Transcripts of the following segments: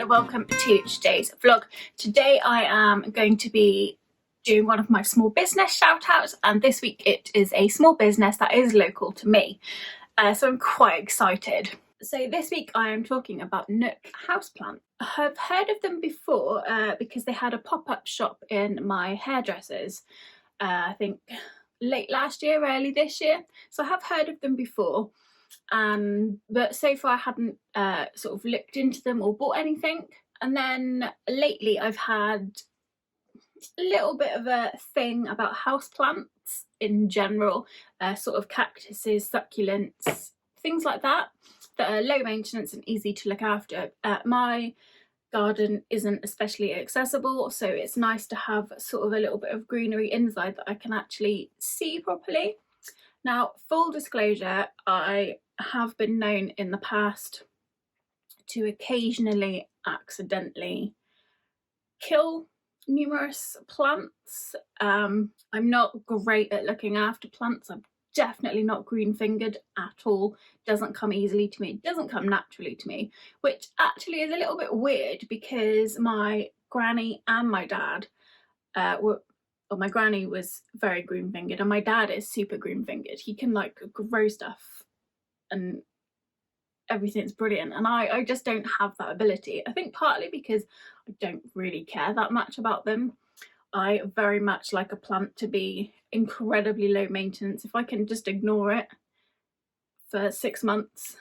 and welcome to today's vlog. Today I am going to be doing one of my small business shout outs, and this week it is a small business that is local to me, so I'm quite excited. So this week I am talking about Nook Houseplants. I've heard of them before because they had a pop-up shop in my hairdressers, I think late last year, early this year, so I have heard of them before. But so far I hadn't sort of looked into them or bought anything. And then lately I've had a little bit of a thing about houseplants in general, sort of cactuses, succulents, things like that are low maintenance and easy to look after. My garden isn't especially accessible, so it's nice to have sort of a little bit of greenery inside that I can actually see properly. Now, full disclosure, I have been known in the past to occasionally accidentally kill numerous plants. I'm not great at looking after plants. I'm definitely not green fingered at all. Doesn't come easily to me. It doesn't come naturally to me, which actually is a little bit weird because my granny and my dad my granny was very green fingered and my dad is super green fingered. He can like grow stuff and everything's brilliant, and I just don't have that ability. I think partly because I don't really care that much about them. I very much like a plant to be incredibly low maintenance. If I can just ignore it for 6 months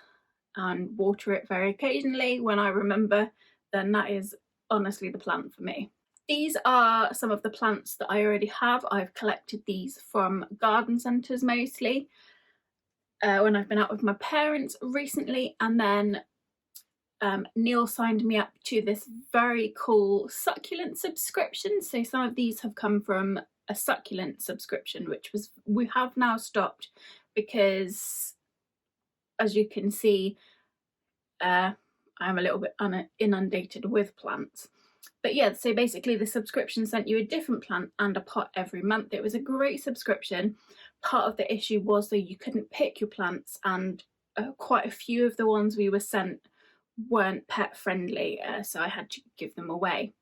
and water it very occasionally when I remember, then that is honestly the plant for me. These are some of the plants that I already have. I've collected these from garden centres mostly when I've been out with my parents recently, and then Neil signed me up to this very cool succulent subscription. So some of these have come from a succulent subscription, we have now stopped because, as you can see, I'm a little bit inundated with plants. But yeah, so basically the subscription sent you a different plant and a pot every month. It was a great subscription. Part of the issue was that you couldn't pick your plants, and quite a few of the ones we were sent weren't pet friendly, so I had to give them away.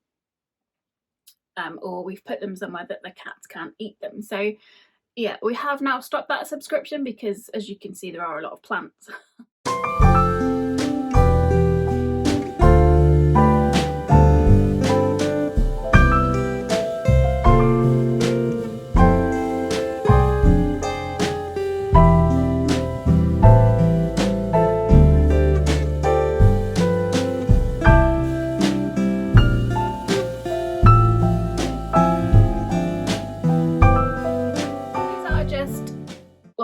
Or we've put them somewhere that the cats can't eat them. So yeah, we have now stopped that subscription because, as you can see, there are a lot of plants.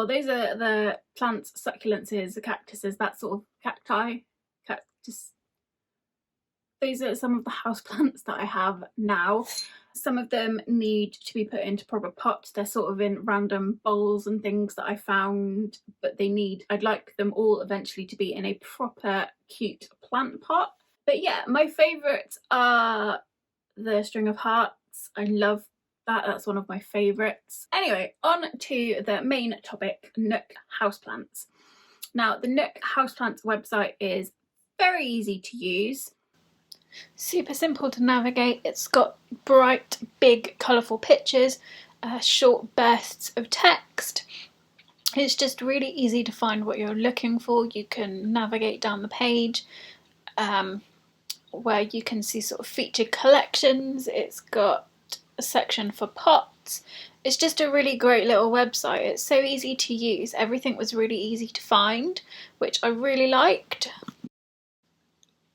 Those are the plants, succulences, the cactuses, that sort of cactus. Those are some of the house plants that I have now. Some of them need to be put into proper pots. They're sort of in random bowls and things that I found, but I'd like them all eventually to be in a proper cute plant pot. But yeah, my favourites are the string of hearts. I love that's one of my favourites. Anyway, on to the main topic, Nook Houseplants. Now, the Nook Houseplants website is very easy to use. Super simple to navigate. It's got bright, big, colourful pictures, short bursts of text. It's just really easy to find what you're looking for. You can navigate down the page where you can see sort of featured collections. It's got a section for pots. It's just a really great little website. It's so easy to use. Everything was really easy to find, which I really liked.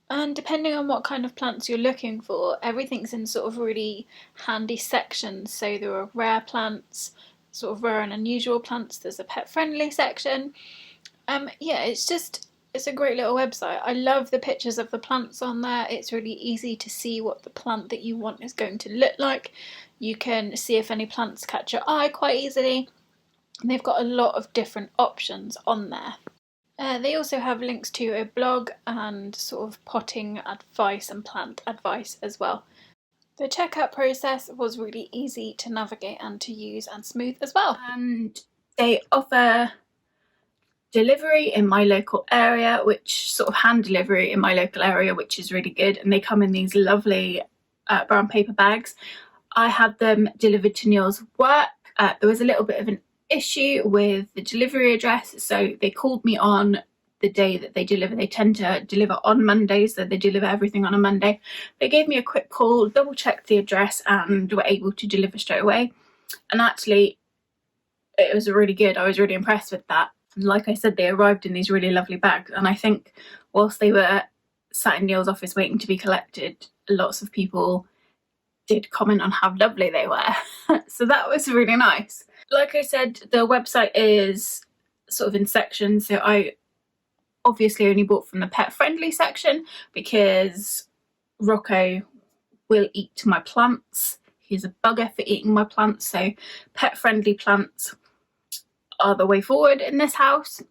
And depending on what kind of plants you're looking for, everything's in sort of really handy sections. So there are rare plants, sort of rare and unusual plants. There's a pet friendly section. Yeah, it's a great little website. I love the pictures of the plants on there. It's really easy to see what the plant that you want is going to look like. You can see if any plants catch your eye quite easily. And they've got a lot of different options on there. They also have links to a blog and sort of potting advice and plant advice as well. The checkout process was really easy to navigate and to use and smooth as well. And they offer delivery in my local area, which sort of hand delivery in my local area, which is really good, and they come in these lovely brown paper bags. I had them delivered to Neil's work. There was a little bit of an issue with the delivery address, so they called me on the day that they deliver. They tend to deliver on Mondays, so they deliver everything on a Monday. They gave me a quick call, double checked the address, and were able to deliver straight away. And actually, it was really good. I was really impressed with that. And like I said, they arrived in these really lovely bags, and I think whilst they were sat in Neil's office waiting to be collected, lots of people did comment on how lovely they were. So that was really nice. Like I said, the website is sort of in sections, so I obviously only bought from the pet friendly section because Rocco will eat my plants. He's a bugger for eating my plants, so pet friendly plants are the way forward in this house.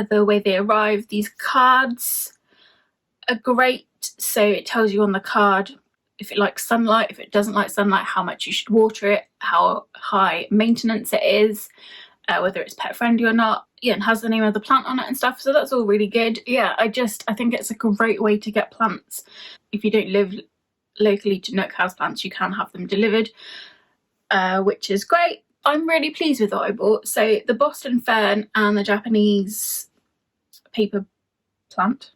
The way they arrive, these cards are great, so it tells you on the card if it likes sunlight, if it doesn't like sunlight, how much you should water it, how high maintenance it is, whether it's pet friendly or not. Yeah, and has the name of the plant on it and stuff, so that's all really good. Yeah, I think it's a great way to get plants. If you don't live locally to Nook Houseplants, you can have them delivered, which is great. I'm really pleased with what I bought. So the Boston fern and the Japanese paper plant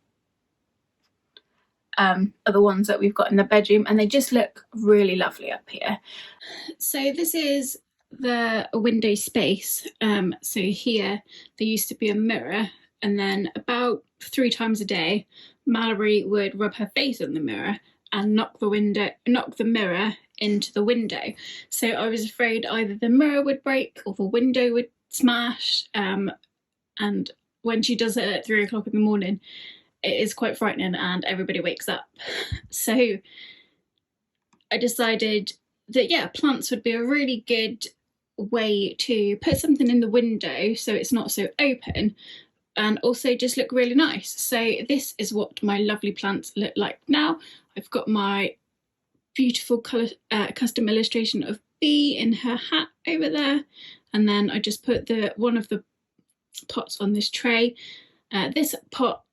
are the ones that we've got in the bedroom, and they just look really lovely up here. So this is the window space. So here there used to be a mirror, and then about 3 times a day Mallory would rub her face on the mirror and knock the mirror into the window. So I was afraid either the mirror would break or the window would smash, and when she does it at 3 o'clock in the morning, it is quite frightening and everybody wakes up. So I decided that, yeah, plants would be a really good way to put something in the window so it's not so open, and also just look really nice. So this is what my lovely plants look like now. I've got my beautiful custom illustration of Bee in her hat over there, and then I just put one of the pots on this tray. This pot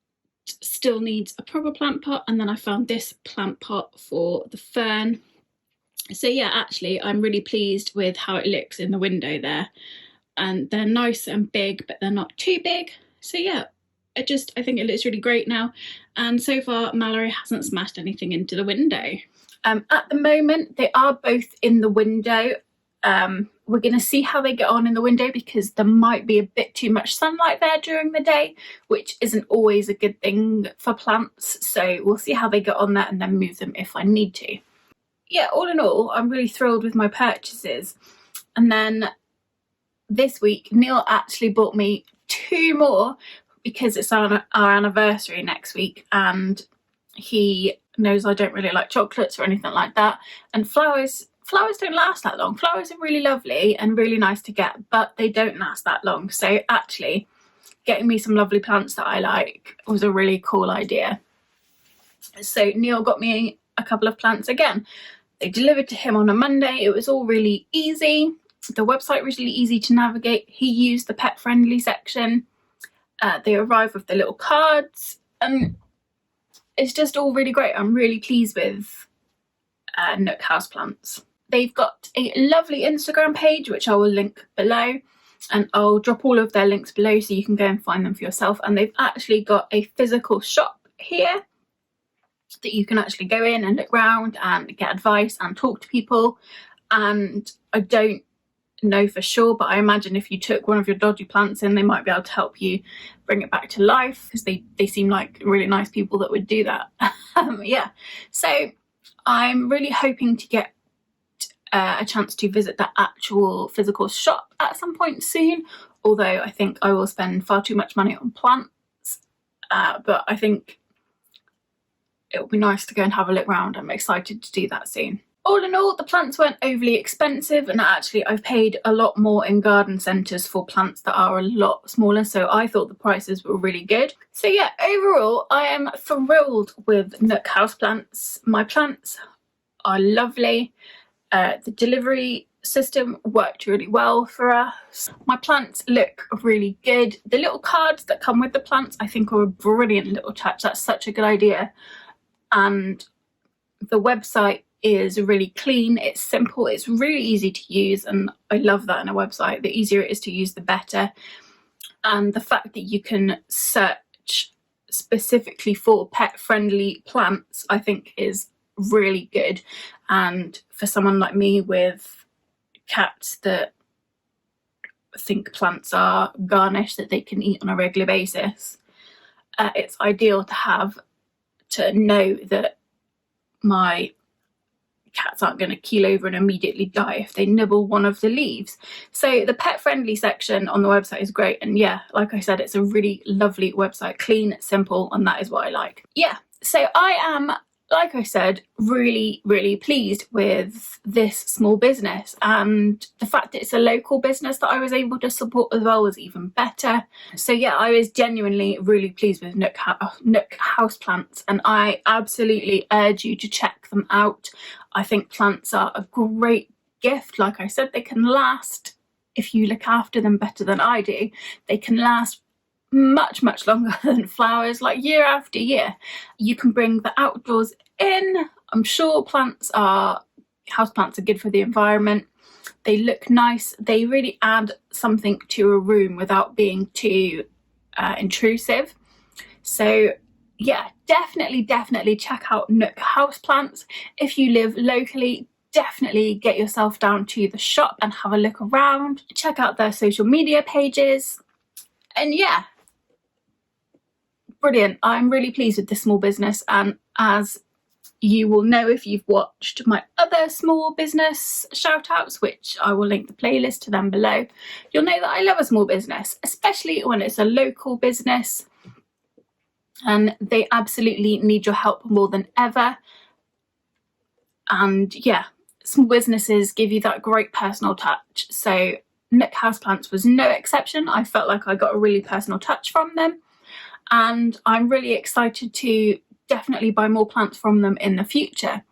still needs a proper plant pot, and then I found this plant pot for the fern. So yeah, actually I'm really pleased with how it looks in the window there, and they're nice and big, but they're not too big. So yeah, I think it looks really great now, and so far Mallory hasn't smashed anything into the window. At the moment they are both in the window. We're going to see how they get on in the window, because there might be a bit too much sunlight there during the day, which isn't always a good thing for plants. So we'll see how they get on there and then move them if I need to. Yeah, all in all, I'm really thrilled with my purchases. And then this week, Neil actually bought me 2 more, because it's our anniversary next week, and he knows I don't really like chocolates or anything like that. And flowers don't last that long. Flowers are really lovely and really nice to get, but they don't last that long. So actually getting me some lovely plants that I like was a really cool idea. So Neil got me a couple of plants again. They delivered to him on a Monday. It was all really easy. The website was really easy to navigate. He used the pet friendly section. They arrived with the little cards, and it's just all really great. I'm really pleased with Nook Houseplants. They've got a lovely Instagram page, which I will link below, and I'll drop all of their links below so you can go and find them for yourself. And they've actually got a physical shop here that you can actually go in and look around and get advice and talk to people. And I don't know for sure, but I imagine if you took one of your dodgy plants in, they might be able to help you bring it back to life, because they seem like really nice people that would do that. Yeah, so I'm really hoping to get a chance to visit the actual physical shop at some point soon, although I think I will spend far too much money on plants, but I think it will be nice to go and have a look around. I'm excited to do that soon. All in all, the plants weren't overly expensive, and actually I've paid a lot more in garden centres for plants that are a lot smaller, so I thought the prices were really good. So yeah, overall I am thrilled with Nook Houseplants. My plants are lovely. The delivery system worked really well for us. My plants look really good. The little cards that come with the plants I think are a brilliant little touch. That's such a good idea. And the website is really clean, it's simple, it's really easy to use, and I love that in a website. The easier it is to use, the better. And the fact that you can search specifically for pet-friendly plants I think is really good. And for someone like me with cats that think plants are garnish that they can eat on a regular basis, it's ideal to know that my cats aren't going to keel over and immediately die if they nibble one of the leaves. So the pet friendly section on the website is great, and yeah, like I said, it's a really lovely website, clean, simple, and that is what I like. Yeah, so I am, like I said, really pleased with this small business, and the fact that it's a local business that I was able to support as well was even better. So yeah, I was genuinely really pleased with Nook Houseplants, and I absolutely urge you to check them out. I think plants are a great gift. Like I said, they can last, if you look after them better than I do, they can last much longer than flowers, like year after year. You can bring the outdoors in. I'm sure houseplants are good for the environment. They look nice. They really add something to a room without being too intrusive. So yeah, definitely check out Nook Houseplants. If you live locally, definitely get yourself down to the shop and have a look around. Check out their social media pages. And yeah, brilliant. I'm really pleased with this small business, and as you will know if you've watched my other small business shout outs, which I will link the playlist to them below, you'll know that I love a small business, especially when it's a local business and they absolutely need your help more than ever. And yeah, small businesses give you that great personal touch. So Nook Houseplants was no exception. I felt like I got a really personal touch from them, and I'm really excited to definitely buy more plants from them in the future.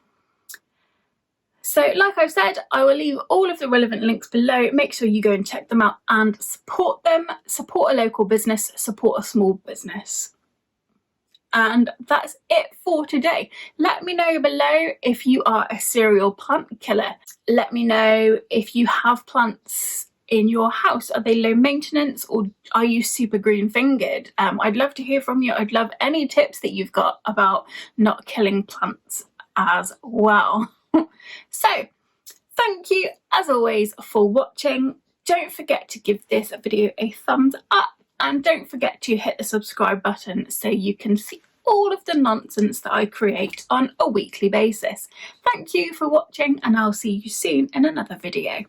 So like I've said, I will leave all of the relevant links below. Make sure you go and check them out and support them. Support a local business, support a small business. And that's it for today. Let me know below if you are a serial plant killer. Let me know if you have plants in your house. Are they low maintenance, or are you super green fingered? I'd love to hear from you. I'd love any tips that you've got about not killing plants as well. So thank you as always for watching. Don't forget to give this video a thumbs up, and don't forget to hit the subscribe button so you can see all of the nonsense that I create on a weekly basis. Thank you for watching, and I'll see you soon in another video.